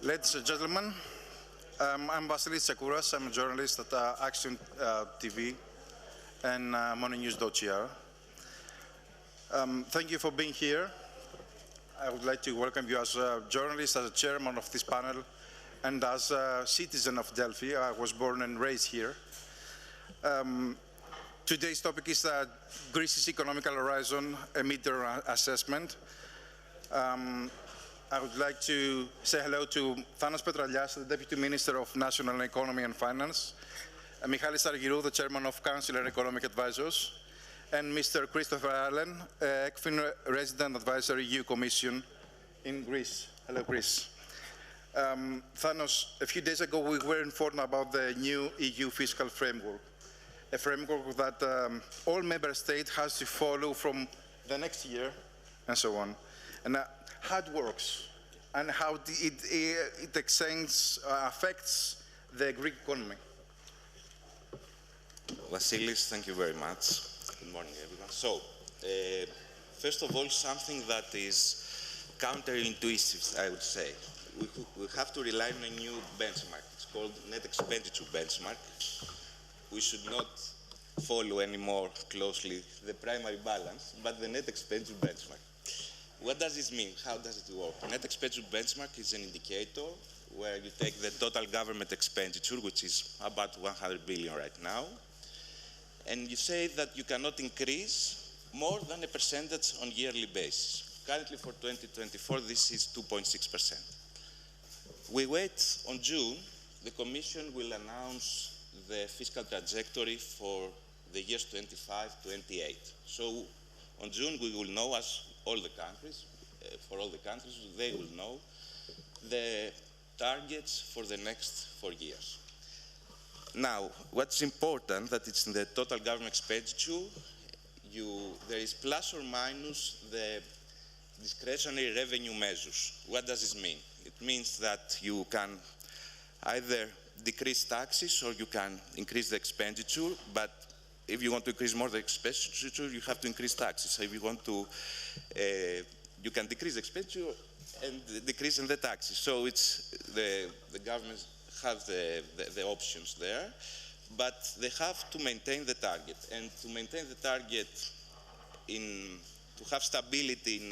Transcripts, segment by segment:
Ladies and gentlemen, I'm Vasilis Tsekouras. I'm a journalist at Action TV and Mononews.gr. Thank you for being here. I would like to welcome you as a journalist, as a chairman of this panel, and as a citizen of Delphi. I was born and raised here. Today's topic is Greece's economical horizon, a midterm assessment. I would like to say hello to Thanos Petralias, the Deputy Minister of National Economy and Finance, Michalis Arghyrou, the Chairman of Council and Economic Advisors, and Mr. Christopher Allen, ECFIN Resident Advisor EU Commission in Greece. Hello, Greece. Thanos, a few days ago we were informed about the new EU fiscal framework, a framework that all member states has to follow from the next year and so on. And how it works and how it affects the Greek economy. Vasilis, thank you very much. Good morning, everyone. So, first of all, something that is counterintuitive, I would say. We have to rely on a new benchmark. It's called net expenditure benchmark. We should not follow anymore closely the primary balance, but the net expenditure benchmark. What does this mean? How does it work? Net expenditure benchmark is an indicator where you take the total government expenditure, which is about 100 billion right now, and you say that you cannot increase more than a percentage on yearly basis. Currently for 2024, this is 2.6%. We wait on June, the Commission will announce the fiscal trajectory for the years 25-28. So on June, we will know, as all the countries, for all the countries, they will know the targets for the next 4 years. Now, what's important that it's in the total government expenditure, there is plus or minus the discretionary revenue measures. What does this mean? It means that you can either decrease taxes or you can increase the expenditure, but if you want to increase more the expenditure, you have to increase taxes. So if you want to, you can decrease the expenditure and decrease in the taxes. So it's the government have the options there, but they have to maintain the target. And to maintain the target, to have stability in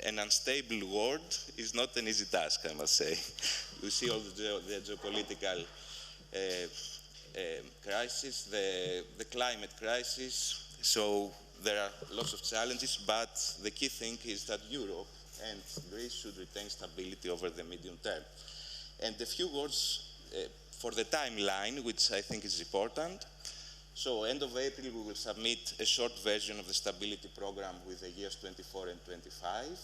an unstable world is not an easy task, I must say. You see all the geopolitical crisis, the climate crisis, so there are lots of challenges, but the key thing is that Europe and Greece should retain stability over the medium term. And a few words for the timeline, which I think is important. So end of April, we will submit a short version of the stability program with the years 24 and 25.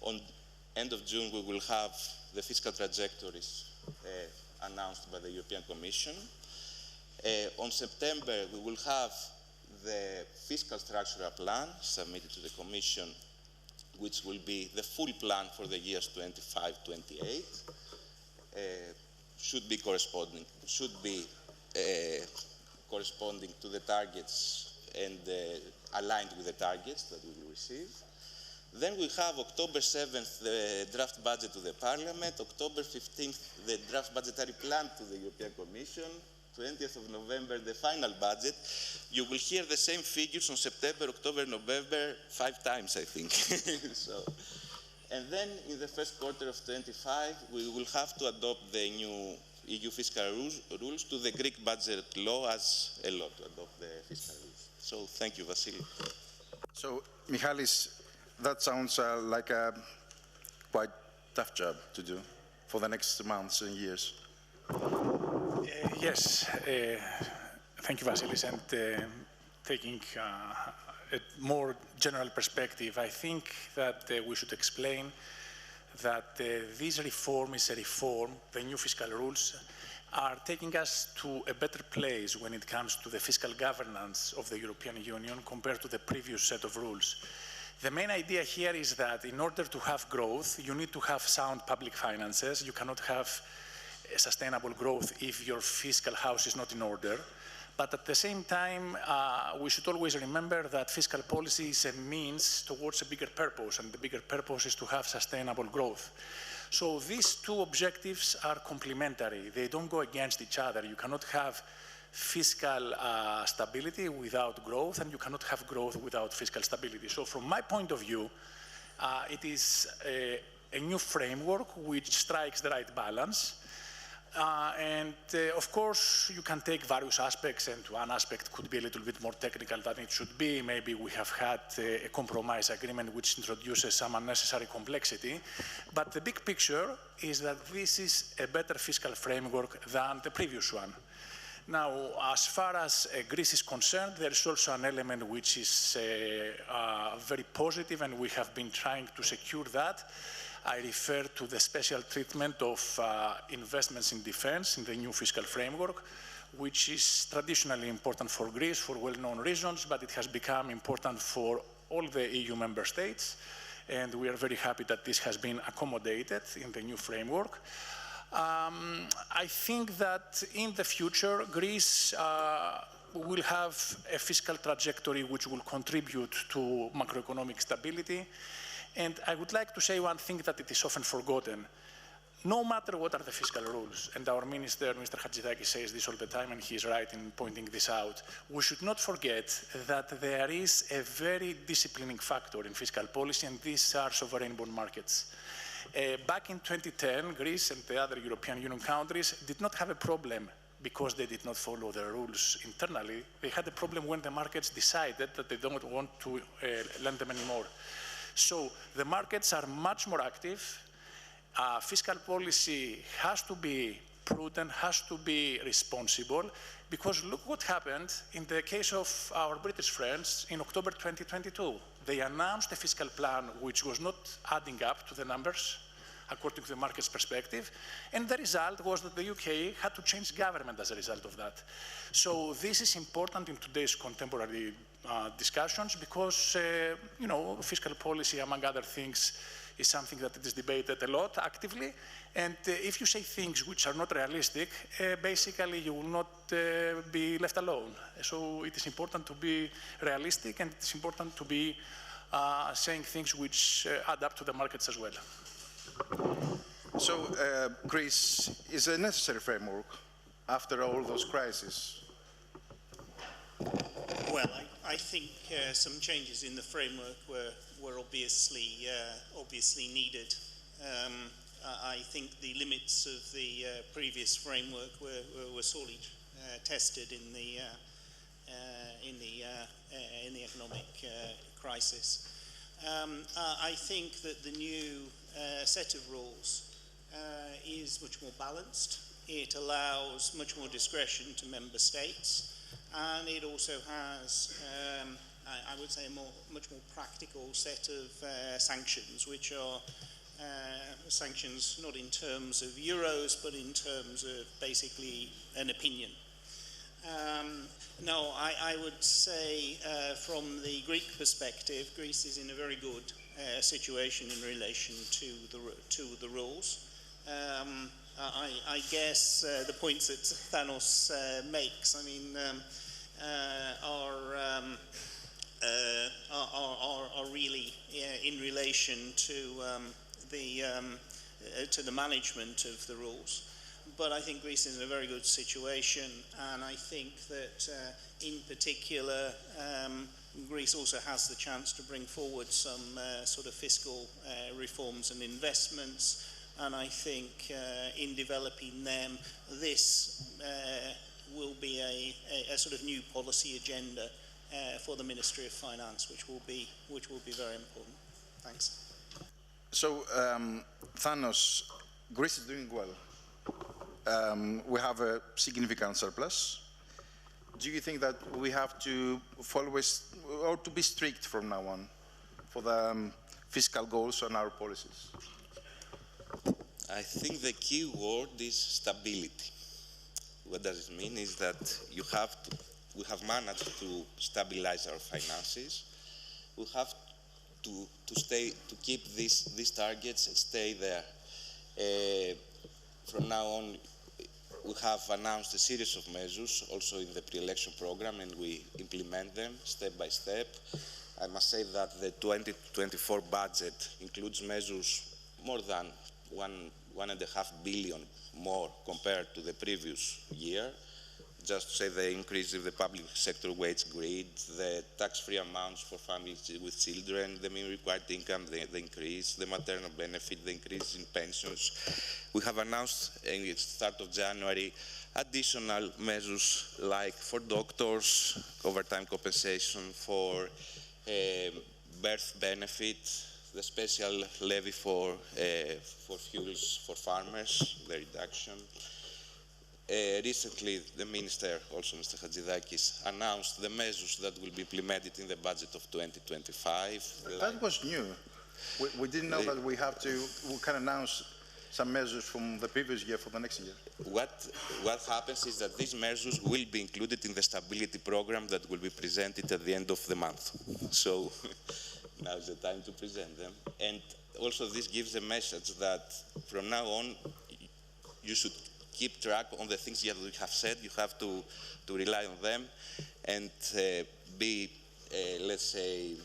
On end of June, we will have the fiscal trajectories announced by the European Commission. On September, we will have the fiscal structural plan submitted to the Commission, which will be the full plan for the years 25-28. Should be corresponding to the targets and aligned with the targets that we will receive. Then we have October 7th, the draft budget to the Parliament, October 15th, the draft budgetary plan to the European Commission, 20th of November, the final budget. You will hear the same figures on September, October, November, 5 times, I think. And then in the first quarter of 25, we will have to adopt the new EU fiscal rules to the Greek budget law as a law to adopt the fiscal rules. So thank you, Vasilis. So, Michalis, that sounds like a quite tough job to do for the next months and years. Yes, thank you, Vasilis. And taking a more general perspective, I think that we should explain that this reform is a reform. The new fiscal rules are taking us to a better place when it comes to the fiscal governance of the European Union compared to the previous set of rules. The main idea here is that in order to have growth, you need to have sound public finances. You cannot have sustainable growth if your fiscal house is not in order. But at the same time, we should always remember that fiscal policy is a means towards a bigger purpose, and the bigger purpose is to have sustainable growth. So these two objectives are complementary. They don't go against each other. You cannot have fiscal stability without growth, and you cannot have growth without fiscal stability. So from my point of view, it is a new framework which strikes the right balance. Of course, you can take various aspects, and one aspect could be a little bit more technical than it should be. Maybe we have had a compromise agreement which introduces some unnecessary complexity. But the big picture is that this is a better fiscal framework than the previous one. Now, as far as Greece is concerned, there is also an element which is very positive, and we have been trying to secure that. I refer to the special treatment of investments in defense in the new fiscal framework, which is traditionally important for Greece for well-known reasons, but it has become important for all the EU member states, and we are very happy that this has been accommodated in the new framework. I think that in the future, Greece will have a fiscal trajectory which will contribute to macroeconomic stability. And I would like to say one thing that it is often forgotten. No matter what are the fiscal rules, and our minister, Mr. Hatzidakis, says this all the time, and he is right in pointing this out, we should not forget that there is a very disciplining factor in fiscal policy, and these are sovereign bond markets. Back in 2010, Greece and the other European Union countries did not have a problem because they did not follow the rules internally. They had a problem when the markets decided that they don't want to lend them anymore. So the markets are much more active. Fiscal policy has to be prudent, has to be responsible, because look what happened in the case of our British friends in October 2022. They announced a fiscal plan which was not adding up to the numbers according to the market's perspective, and the result was that the UK had to change government as a result of that. So this is important in today's contemporary discussions because, you know, fiscal policy, among other things, is something that is debated a lot actively, and if you say things which are not realistic, basically you will not be left alone. So it is important to be realistic, and it's important to be saying things which add up to the markets as well. So Greece is a necessary framework after all those crises. Well, I think some changes in the framework were obviously needed. I think the limits of the previous framework were sorely tested in the economic crisis. I think that the new set of rules is much more balanced. It allows much more discretion to member states, and it also has, I would say, a much more practical set of sanctions, which are sanctions not in terms of euros, but in terms of basically an opinion. No, I would say from the Greek perspective, Greece is in a very good situation in relation to the rules. I guess the points that Thanos makes, I mean, are really in relation to the management of the rules. But I think Greece is in a very good situation, and I think that in particular Greece also has the chance to bring forward some sort of fiscal reforms and investments, and I think in developing them, this will be a sort of new policy agenda for the Ministry of Finance, which will be very important. Thanks. So, Thanos, Greece is doing well. We have a significant surplus. Do you think that we have to follow or to be strict from now on for the fiscal goals on our policies? I think the key word is stability. What does it mean is that we have managed to stabilize our finances. We have to keep these targets and stay there. From now on, we have announced a series of measures also in the pre-election program, and we implement them step by step. I must say that the 2024 budget includes measures more than 1.5 billion more compared to the previous year. Just to say the increase of the public sector wage grid, the tax-free amounts for families with children, the minimum required income, the increase, the maternal benefit, the increase in pensions. We have announced at the start of January additional measures like for doctors, overtime compensation, for birth benefit, the special levy for fuels for farmers, the reduction. Recently, the Minister, also Mr. Hatzidakis, announced the measures that will be implemented in the budget of 2025. That was new. We didn't know that we can announce some measures from the previous year for the next year. What happens is that these measures will be included in the stability program that will be presented at the end of the month. So now is the time to present them. And also this gives a message that from now on, you should keep track on the things that we have said. You have to rely on them and be, let's say,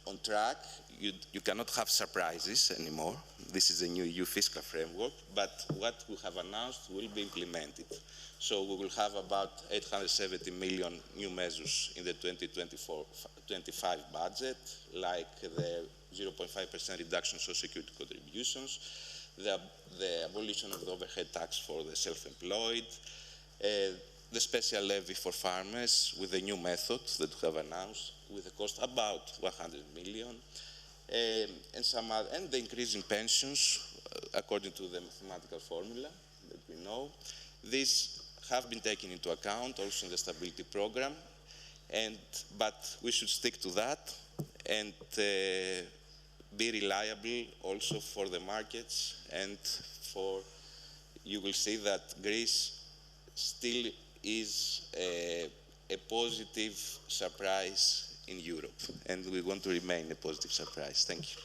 on track. You cannot have surprises anymore. This is a new EU fiscal framework, but what we have announced will be implemented. So we will have about 870 million new measures in the 2024-25 budget, like the 0.5% reduction in social security contributions, the abolition of the overhead tax for the self-employed, the special levy for farmers with the new methods that we have announced, with a cost about 100 million, and the increase in pensions according to the mathematical formula that we know. These have been taken into account also in the stability program, but we should stick to that and be reliable also for the markets, and you will see that Greece still is a positive surprise in Europe, and we want to remain a positive surprise. Thank you.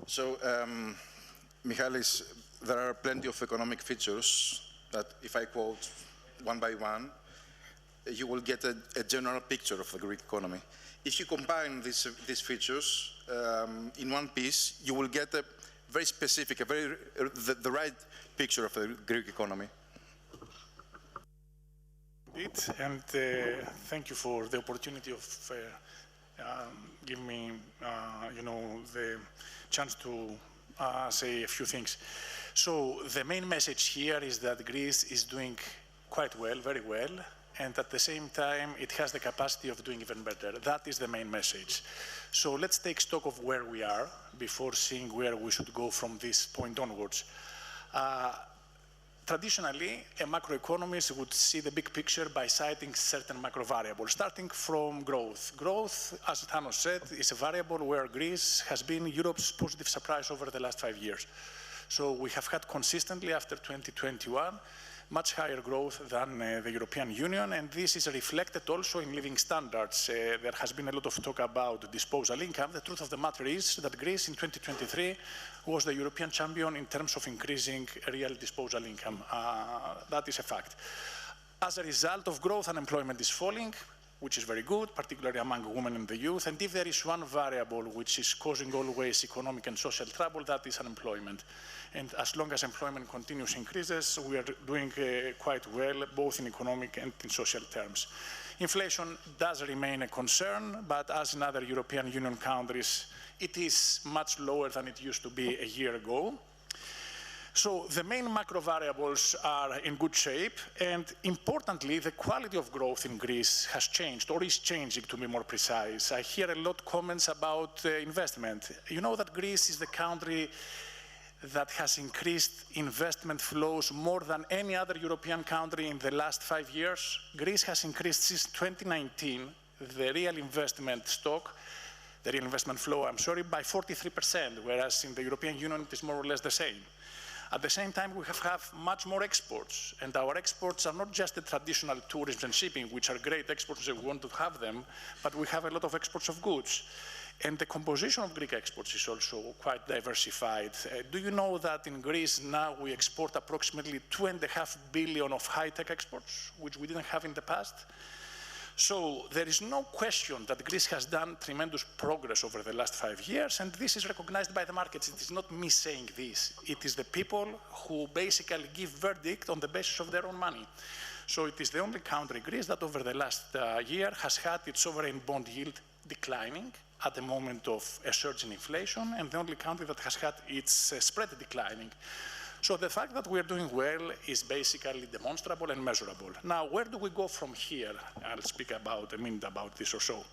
So, Michalis, there are plenty of economic features that, if I quote one by one, you will get a general picture of the Greek economy. If you combine these features in one piece, you will get a very specific, the right picture of the Greek economy. Indeed, and thank you for the opportunity of giving me, the chance to say a few things. So the main message here is that Greece is doing quite well, very well, and at the same time, it has the capacity of doing even better. That is the main message. So let's take stock of where we are before seeing where we should go from this point onwards. Traditionally, a macroeconomist would see the big picture by citing certain macro variables, starting from growth. Growth, as Thanos said, is a variable where Greece has been Europe's positive surprise over the last 5 years. So we have had consistently, after 2021, much higher growth than the European Union, and this is reflected also in living standards. There has been a lot of talk about disposable income. The truth of the matter is that Greece in 2023 was the European champion in terms of increasing real disposable income. That is a fact. As a result of growth, unemployment is falling, which is very good, particularly among women and the youth. And if there is one variable which is causing always economic and social trouble, that is unemployment. And as long as employment continues increases, we are doing quite well, both in economic and in social terms. Inflation does remain a concern, but as in other European Union countries, it is much lower than it used to be a year ago. So the main macro variables are in good shape, and importantly, the quality of growth in Greece has changed, or is changing, to be more precise. I hear a lot of comments about investment. You know that Greece is the country that has increased investment flows more than any other European country in the last 5 years. Greece has increased since 2019 the real investment stock, the real investment flow, by 43%, whereas in the European Union it is more or less the same. At the same time, we have much more exports, and our exports are not just the traditional tourism and shipping, which are great exports if we want to have them, but we have a lot of exports of goods. And the composition of Greek exports is also quite diversified. Do you know that in Greece now we export approximately 2.5 billion of high-tech exports, which we didn't have in the past? So there is no question that Greece has done tremendous progress over the last 5 years, and this is recognized by the markets. It is not me saying this. It is the people who basically give verdict on the basis of their own money. So it is the only country, Greece, that over the last year has had its sovereign bond yield declining at the moment of a surge in inflation, and the only country that has had its spread declining. So the fact that we're doing well is basically demonstrable and measurable. Now, where do we go from here? I'll speak about a minute about this or so.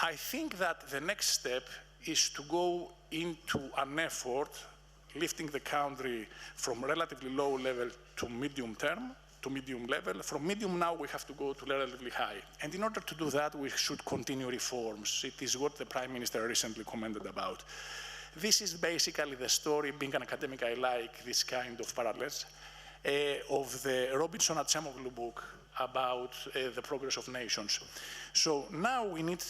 I think that the next step is to go into an effort lifting the country from relatively low level to medium term, to medium level. From medium now, we have to go to relatively high. And in order to do that, we should continue reforms. It is what the Prime Minister recently commented about. This is basically the story. Being an academic, I like this kind of parallels, of the Robinson Acemoglu book about the progress of nations. So now we need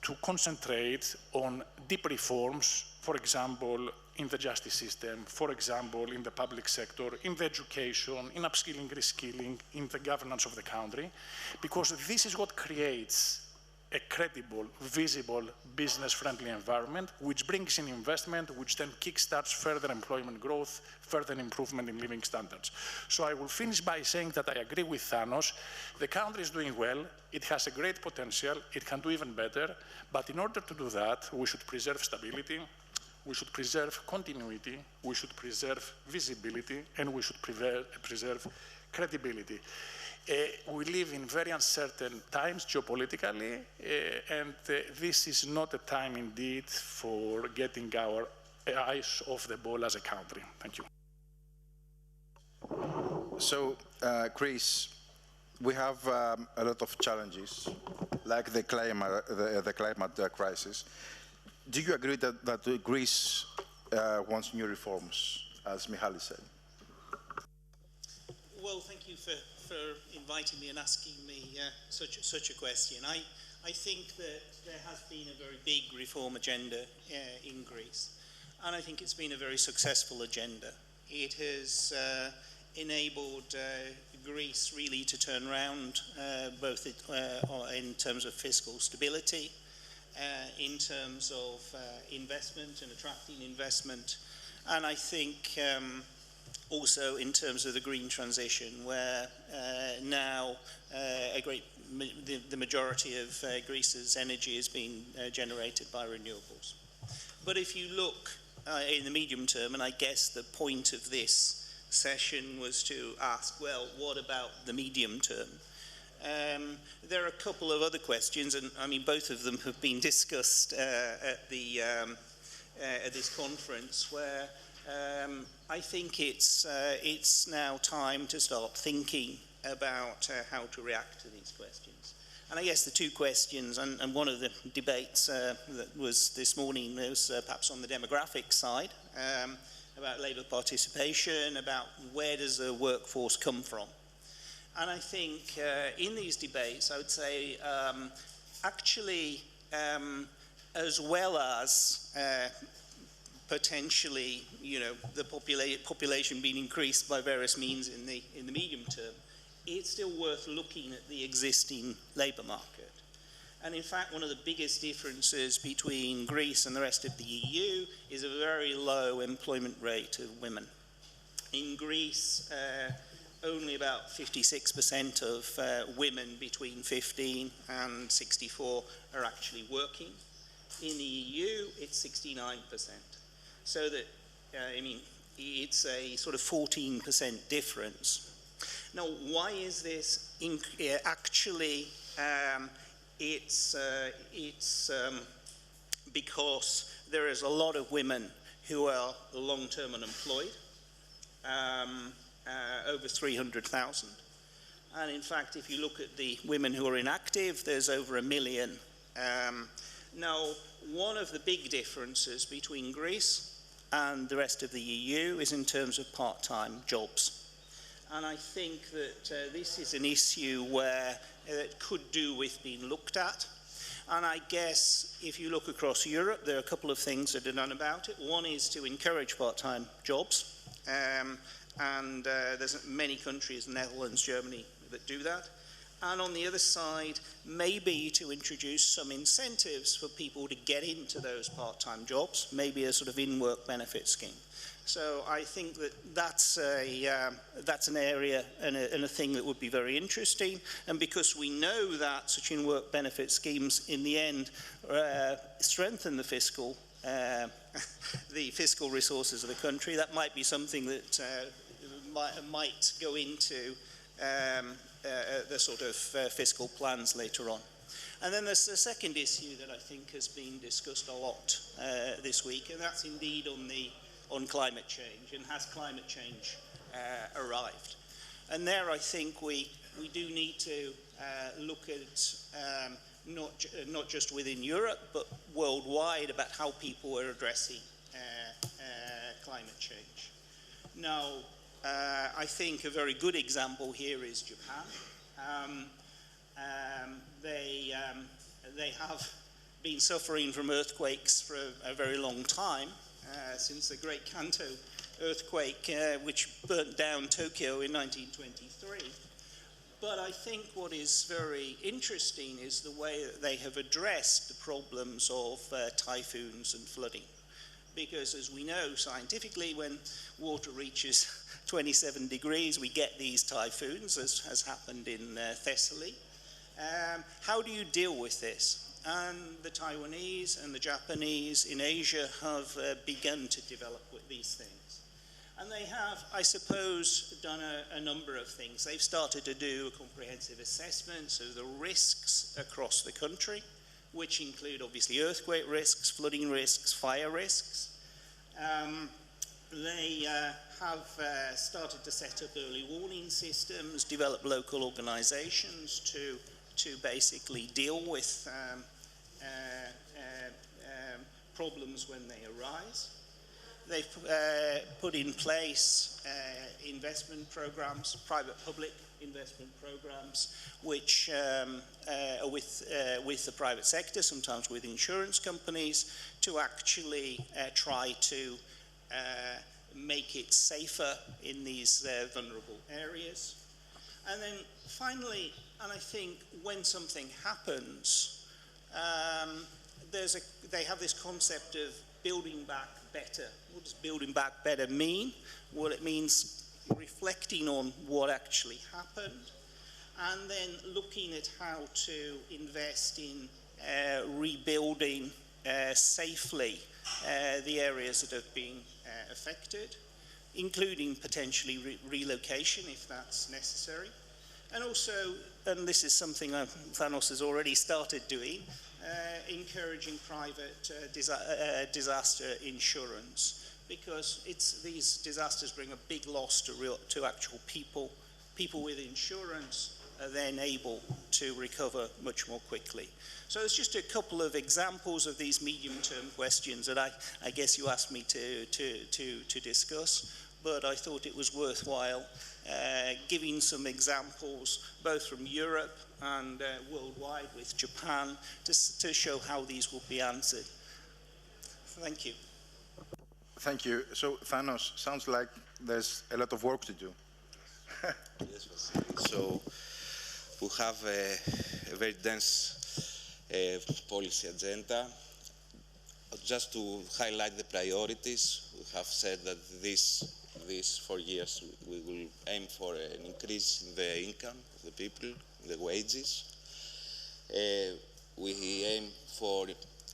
to concentrate on deep reforms, for example, in the justice system, for example, in the public sector, in the education, in upskilling, reskilling, in the governance of the country, because this is what creates a credible, visible, business-friendly environment, which brings in investment, which then kickstarts further employment growth, further improvement in living standards. So I will finish by saying that I agree with Thanos. The country is doing well. It has a great potential. It can do even better. But in order to do that, we should preserve stability, we should preserve continuity, we should preserve visibility, and we should preserve credibility. We live in very uncertain times geopolitically, and this is not a time indeed for getting our eyes off the ball as a country. Thank you. So, Greece, we have a lot of challenges, like the climate crisis. Do you agree that Greece wants new reforms, as Michalis said? Well, thank you for inviting me and asking me such a question. I think that there has been a very big reform agenda in Greece, and I think it's been a very successful agenda. It has enabled Greece really to turn around, both in terms of fiscal stability, in terms of investment and attracting investment, and I think also in terms of the green transition, where now the majority of Greece's energy is being generated by renewables. But if you look in the medium term, and I guess the point of this session was to ask, well, what about the medium term? There are a couple of other questions, and I mean both of them have been discussed at this conference, where I think it's now time to start thinking about how to react to these questions. And I guess the two questions, and one of the debates that was this morning was perhaps on the demographic side, about labour participation, about where does the workforce come from. And I think in these debates, I would say, actually, as well as potentially, the population being increased by various means in the medium term, it's still worth looking at the existing labour market. And in fact, one of the biggest differences between Greece and the rest of the EU is a very low employment rate of women. In Greece, only about 56% of women between 15 and 64 are actually working. In the EU, it's 69%. So that, I mean, it's a sort of 14% difference. Now, why is this? Actually, it's because there is a lot of women who are long-term unemployed, over 300,000. And in fact, if you look at the women who are inactive, there's over 1 million. Now, one of the big differences between Greece and the rest of the EU is in terms of part-time jobs. And I think that this is an issue where it could do with being looked at. And I guess if you look across Europe, there are a couple of things that are done about it. One is to encourage part-time jobs. And there's many countries, Netherlands, Germany, that do that. And on the other side, maybe to introduce some incentives for people to get into those part-time jobs, maybe a sort of in-work benefit scheme. So I think that that's an area and a thing that would be very interesting. And because we know that such in-work benefit schemes in the end strengthen the fiscal resources of the country, that might be something that might go into the sort of fiscal plans later on. And then there's the second issue that I think has been discussed a lot this week, and that's indeed on climate change, and has climate change arrived? And there I think we do need to look at not just within Europe, but worldwide, about how people are addressing climate change. Now, I think a very good example here is Japan. They have been suffering from earthquakes for a very long time, since the Great Kanto earthquake, which burnt down Tokyo in 1923. But I think what is very interesting is the way that they have addressed the problems of typhoons and flooding. Because as we know scientifically, when water reaches 27 degrees, we get these typhoons, as has happened in Thessaly. How do you deal with this? And the Taiwanese and the Japanese in Asia have begun to develop with these things. And they have, I suppose, done a number of things. They've started to do a comprehensive assessment of the risks across the country, which include obviously earthquake risks, flooding risks, fire risks. They have started to set up early warning systems, develop local organizations to basically deal with problems when they arise. They've put in place investment programs, private-public investment programs, which are with the private sector, sometimes with insurance companies, to actually try to make it safer in these vulnerable areas. And then finally, and I think when something happens, they have this concept of building back better. What does building back better mean? Well, it means reflecting on what actually happened, and then looking at how to invest in rebuilding safely the areas that have been affected, including potentially relocation if that's necessary. And also, and this is something Thanos has already started doing, encouraging private disaster insurance, because these disasters bring a big loss to actual people. People with insurance are then able to recover much more quickly. So it's just a couple of examples of these medium-term questions that I guess you asked me to discuss, but I thought it was worthwhile giving some examples both from Europe and worldwide with Japan to show how these will be answered. Thank you. Thank you. So, Thanos, sounds like there's a lot of work to do. Yes, Vasilis. So, we have a very dense policy agenda. Just to highlight the priorities, we have said that these 4 years we will aim for an increase in the income of the people, the wages. We aim for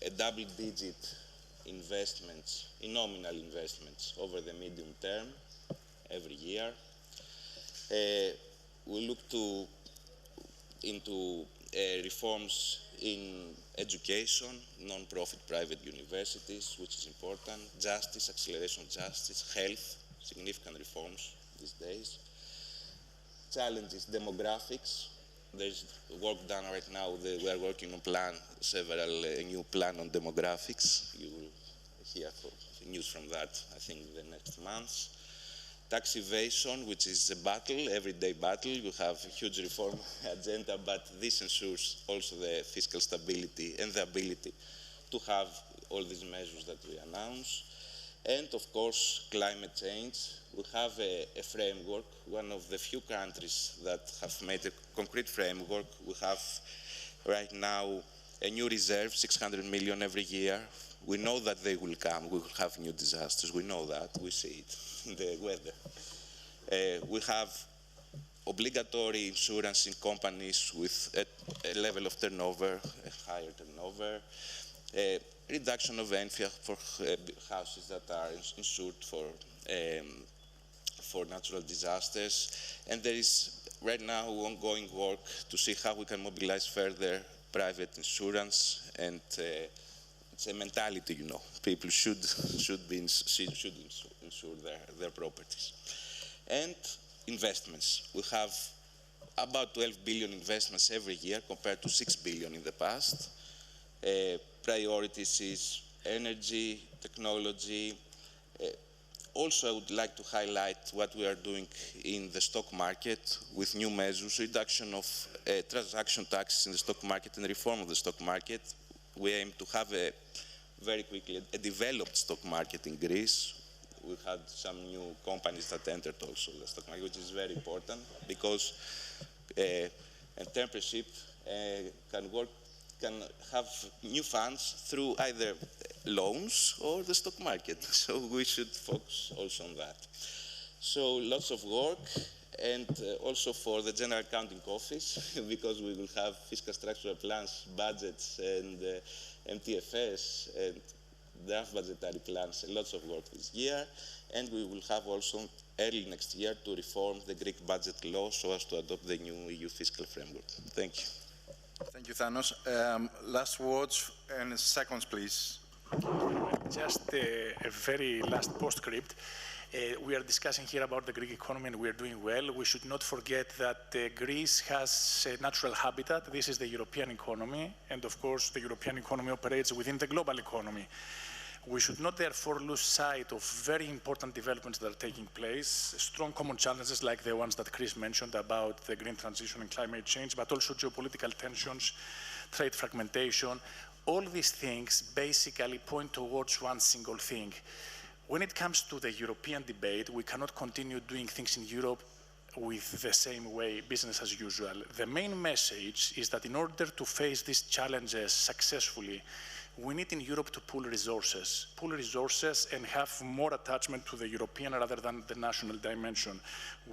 a double-digit investments, in nominal investments, over the medium term, every year. We look into reforms in education, non-profit private universities, which is important, justice, acceleration of justice, health, significant reforms these days. Challenges, demographics. There's work done right now. We are working on a new plan on demographics. You will hear news from that, I think, in the next months. Tax evasion, which is a battle, everyday battle. You have a huge reform agenda, but this ensures also the fiscal stability and the ability to have all these measures that we announce. And of course, climate change. We have a framework, one of the few countries that have made a concrete framework. We have right now a new reserve, 600 million every year. We know that they will come. We will have new disasters. We know that. We see it in the weather. We have obligatory insurance in companies with a level of turnover, a higher turnover, reduction of NFIA for houses that are insured for natural disasters. And there is right now ongoing work to see how we can mobilize further private insurance, and it's a mentality, you know. People should insure their properties. And investments. We have about 12 billion investments every year compared to 6 billion in the past. Priorities is energy, technology. Also, I would like to highlight what we are doing in the stock market with new measures, reduction of transaction taxes in the stock market and reform of the stock market. We aim to have very quickly a developed stock market in Greece. We had some new companies that entered also the stock market, which is very important because entrepreneurship can have new funds through either loans or the stock market. So we should focus also on that. So lots of work, and also for the General Accounting Office, because we will have fiscal structural plans, budgets, and MTFS, and draft budgetary plans, lots of work this year. And we will have also early next year to reform the Greek budget law so as to adopt the new EU fiscal framework. Thank you. Thank you, Thanos. Last words and seconds, please. Just a very last postscript. We are discussing here about the Greek economy, and we are doing well. We should not forget that Greece has a natural habitat. This is the European economy, and of course the European economy operates within the global economy. We should not therefore lose sight of very important developments that are taking place, strong common challenges like the ones that Chris mentioned about the green transition and climate change, but also geopolitical tensions, trade fragmentation. All these things basically point towards one single thing. When it comes to the European debate, we cannot continue doing things in Europe with the same way, business as usual. The main message is that in order to face these challenges successfully, we need in Europe to pool resources and have more attachment to the European rather than the national dimension.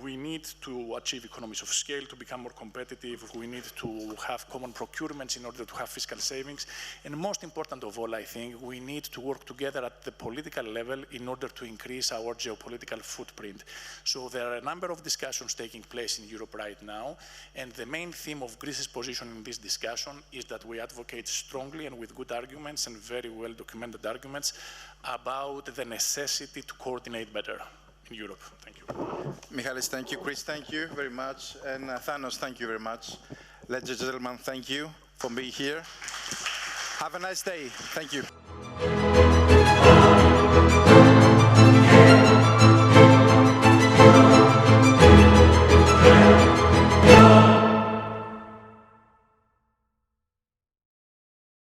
We need to achieve economies of scale to become more competitive. We need to have common procurements in order to have fiscal savings. And most important of all, I think, we need to work together at the political level in order to increase our geopolitical footprint. So there are a number of discussions taking place in Europe right now. And the main theme of Greece's position in this discussion is that we advocate strongly and with good arguments and very well documented arguments about the necessity to coordinate better in Europe. Thank you. Michalis, thank you. Chris, thank you very much. And Thanos, thank you very much. Ladies and gentlemen, thank you for being here. Have a nice day. Thank you.